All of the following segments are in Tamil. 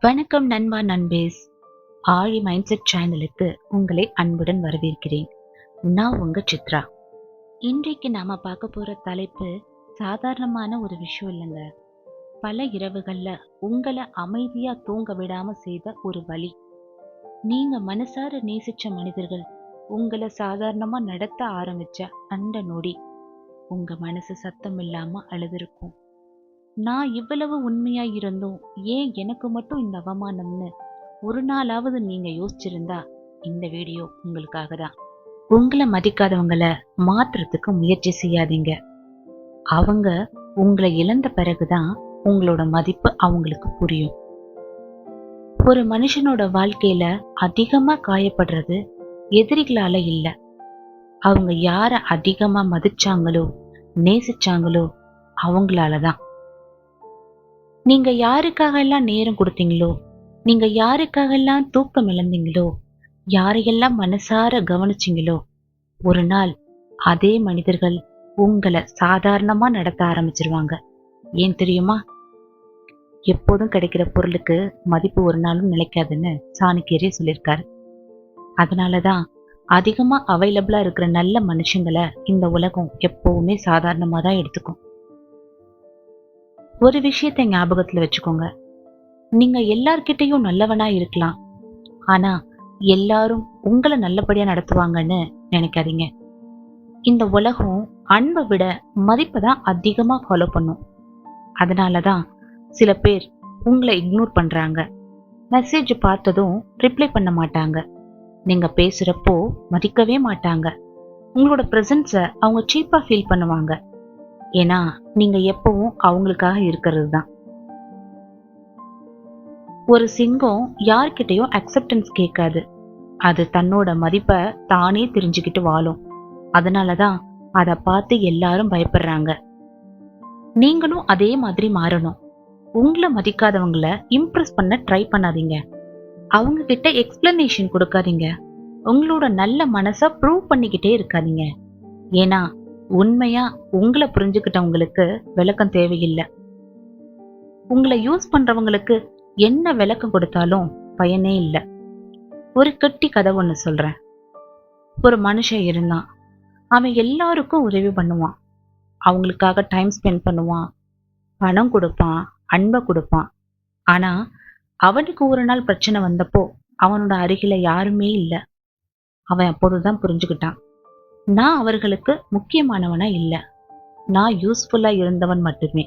வணக்கம் நண்பா நண்பேஸ். ஆழி மைண்ட் செட் சேனலுக்கு உங்களை அன்புடன் வரவேற்கிறேன். நான் உங்க சித்ரா. இன்றைக்கு நாம பார்க்க போற தலைப்பு சாதாரணமான ஒரு விஷயம் இல்லைங்க. பல இரவுகள்ல உங்களை அமைதியா தூங்க விடாம செய்த ஒரு வலி. நீங்க மனசார நேசிச்ச மனிதர்கள் உங்களை சாதாரணமா நடத்த ஆரம்பிச்ச அந்த நொடி உங்க மனசு சத்தம் இல்லாம அழுதுருக்கும். நான் இவ்வளவு உண்மையா இருந்தும் ஏன் எனக்கு மட்டும் இந்த அவமானம்னு ஒரு நாளாவது நீங்க யோசிச்சிருந்தா இந்த வீடியோ உங்களுக்காக தான். உங்களை மதிக்காதவங்கள மாத்துறதுக்கு முயற்சி செய்யாதீங்க. அவங்க உங்களை இழந்த பிறகுதான் உங்களோட மதிப்பு அவங்களுக்கு புரியும். ஒரு மனுஷனோட வாழ்க்கையில அதிகமா காயப்படுறது எதிரிகளால இல்ல, அவங்க யார அதிகமா மதிச்சாங்களோ நேசிச்சாங்களோ அவங்களாலதான். நீங்க யாருக்காக எல்லாம் நேரம் கொடுத்தீங்களோ, நீங்க யாருக்காக எல்லாம் தூக்கம் இழந்தீங்களோ, யாரையெல்லாம் மனசார கவனிச்சீங்களோ, ஒரு நாள் அதே மனிதர்கள் உங்களை சாதாரணமா நடத்த ஆரம்பிச்சிருவாங்க. ஏன் தெரியுமா? எப்போதும் கிடைக்கிற பொருளுக்கு மதிப்பு ஒரு நாளும் நிலைக்காதுன்னு சாணக்கியரே சொல்லியிருக்காரு. அதனாலதான் அதிகமா அவைலபிளா இருக்கிற நல்ல மனுஷங்களை இந்த உலகம் எப்பவுமே சாதாரணமா தான் எடுத்துக்கும். ஒரு விஷயத்தை ஞாபகத்துல வச்சுக்கோங்க. நீங்க எல்லார்கிட்டையும் நல்லவனா இருக்கலாம், ஆனா எல்லாரும் உங்களை நல்லபடியா நடத்துவாங்கன்னு நினைக்காதீங்க. இந்த உலகம் அன்பை விட மதிப்பை தான் அதிகமா ஃபாலோ பண்ணும். அதனாலதான் சில பேர் உங்களை இக்னோர் பண்றாங்க. மெசேஜ் பார்த்ததும் ரிப்ளை பண்ண மாட்டாங்க. நீங்க பேசுறப்போ மதிக்கவே மாட்டாங்க. உங்களோட பிரசன்ஸ அவங்க சீப்பா ஃபீல் பண்ணுவாங்க. ஏன்னா நீங்க எப்பவும் அவங்களுக்காக இருக்கிறது தான். ஒரு சிங்கம் யார்கிட்டயும் அக்செப்டன்ஸ் கேட்காது. அது தன்னோட மதிப்பை தானே தெரிஞ்சுக்கிட்டு வாழும். அதனாலதான் அதை பார்த்து எல்லாரும் பயப்படுறாங்க. நீங்களும் அதே மாதிரி மாறணும். உங்களை மதிக்காதவங்களை இம்ப்ரெஸ் பண்ண ட்ரை பண்ணாதீங்க. அவங்க கிட்ட எக்ஸ்பிளனேஷன் கொடுக்காதீங்க. உங்களோட நல்ல மனசை ப்ரூவ் பண்ணிக்கிட்டே இருக்காதீங்க. ஏன்னா உண்மையா உங்களை புரிஞ்சுக்கிட்டவங்களுக்கு விளக்கம் தேவையில்லை. உங்களை யூஸ் பண்றவங்களுக்கு என்ன விளக்கம் கொடுத்தாலும் பயனே இல்லை. ஒரு கட்டி கதை ஒண்ணு சொல்றேன். ஒரு மனுஷன் இருந்தான். அவன் எல்லாருக்கும் உதவி பண்ணுவான். அவங்களுக்காக டைம் ஸ்பெண்ட் பண்ணுவான், பணம் கொடுப்பான், அன்பை கொடுப்பான். ஆனா அவனுக்கு ஒரு நாள் பிரச்சனை வந்தப்போ அவனோட அருகில யாருமே இல்லை. அவன் அப்போதுதான் புரிஞ்சுக்கிட்டான், நான் அவர்களுக்கு முக்கியமானவனா இல்லை, நான் யூஸ்ஃபுல்லா இருந்தவன் மட்டுமே.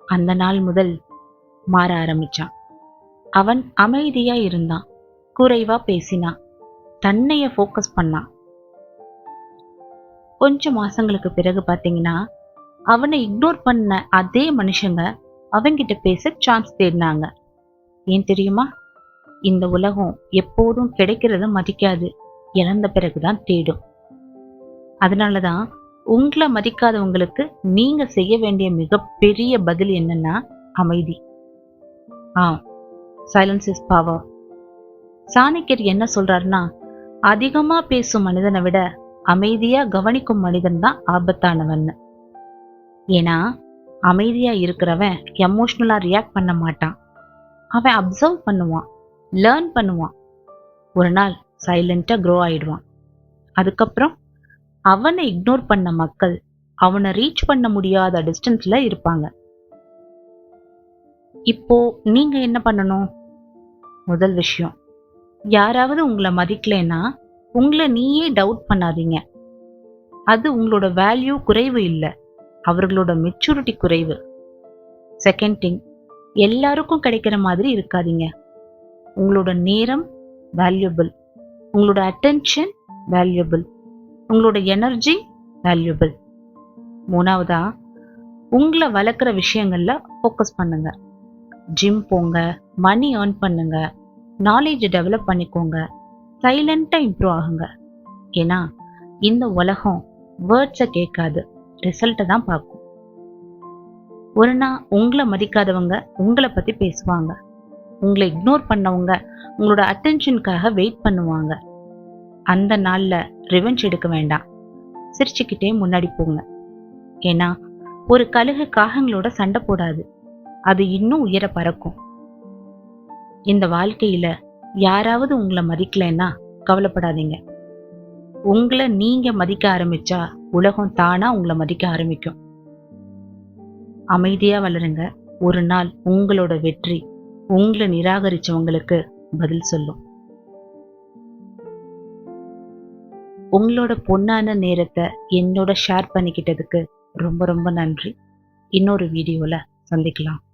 அந்த நாள் முதல் மாற ஆரம்பிச்சான். அவன் அமைதியா இருந்தான், குறைவா பேசினான், தன்னைய ஃபோக்கஸ் பண்ணான். கொஞ்சம் மாசங்களுக்கு பிறகு பாத்தீங்கன்னா அவனை இக்னோர் பண்ண அதே மனுஷங்க அவங்கிட்ட பேச சான்ஸ் தேடினாங்க. ஏன் தெரியுமா? இந்த உலகம் எப்போதும் கிடைக்கிறத மதிக்காது, இழந்த பிறகுதான் தேடும். அதனாலதான் உங்களை மதிக்காதவங்களுக்கு நீங்க செய்ய வேண்டிய மிகப்பெரிய பதில் என்னன்னா அமைதி. Silence is power. சாணக்கியர் என்ன சொல்றாருன்னா, அதிகமா பேசும் மனிதனை விட அமைதியா கவனிக்கும் மனிதன் தான் ஆபத்தானவன். ஏன்னா அமைதியா இருக்கிறவன் எமோஷனலா ரியாக்ட் பண்ண மாட்டான். அவன் அப்சர்வ் பண்ணுவான், லேர்ன் பண்ணுவான். ஒரு நாள் சைலண்டா க்ரோ ஆயிடுவான். அதுக்கப்புறம் அவனை இக்னோர் பண்ண மக்கள் அவனை ரீச் பண்ண முடியாத டிஸ்டன்ஸ்ல இருப்பாங்க. இப்போ நீங்க என்ன பண்ணணும்? முதல் விஷயம், யாராவது உங்களை மதிக்கலைன்னா உங்களை நீயே டவுட் பண்ணாதீங்க. அது உங்களோட வேல்யூ குறைவு இல்லை, அவர்களோட மெச்சூரிட்டி குறைவு. செகண்ட் திங், எல்லாருக்கும் கிடைக்கிற மாதிரி இருக்காதீங்க. உங்களோட நேரம் வேல்யூபிள், உங்களோட அட்டென்ஷன் வேல்யூபிள், உங்களோட எனர்ஜி வேல்யூபிள். மூணாவதா, உங்களை வளர்க்குற விஷயங்கள்ல ஃபோக்கஸ் பண்ணுங்க. ஜிம் போங்க, மணி ஏர்ன் பண்ணுங்க, நாலேஜ் டெவலப் பண்ணிக்கோங்க, சைலண்டா இம்ப்ரூவ் ஆகுங்க. ஏன்னா இந்த உலகம் வேர்ட்ஸை கேட்காது, ரிசல்ட்டை தான் பார்க்கும். ஒரு நாள் உங்களை மதிக்காதவங்க உங்களை பத்தி பேசுவாங்க. உங்களை இக்னோர் பண்ணவங்க உங்களோட அட்டென்ஷனுக்காக வெயிட் பண்ணுவாங்க. அந்த நாள்ல ரிவெஞ்ச் எடுக்க வேண்டாம், சிரிச்சுக்கிட்டே முன்னாடி போங்க. ஏன்னா ஒரு கழுகு காகங்களோட சண்டை போடாது, அது இன்னும் உயர பறக்கும். இந்த வாழ்க்கையில யாராவது உங்களை மதிக்கலைன்னா கவலைப்படாதீங்க. உங்களை நீங்க மதிக்க ஆரம்பிச்சா உலகம் தானா உங்களை மதிக்க ஆரம்பிக்கும். அமைதியா வளருங்க. ஒரு நாள் உங்களோட வெற்றி உங்களை நிராகரிச்சவங்களுக்கு பதில் சொல்லும். உங்களோட பொன்னான நேரத்தை என்னோட ஷேர் பண்ணிக்கிட்டதுக்கு ரொம்ப ரொம்ப நன்றி. இன்னொரு வீடியோல சந்திக்கலாம்.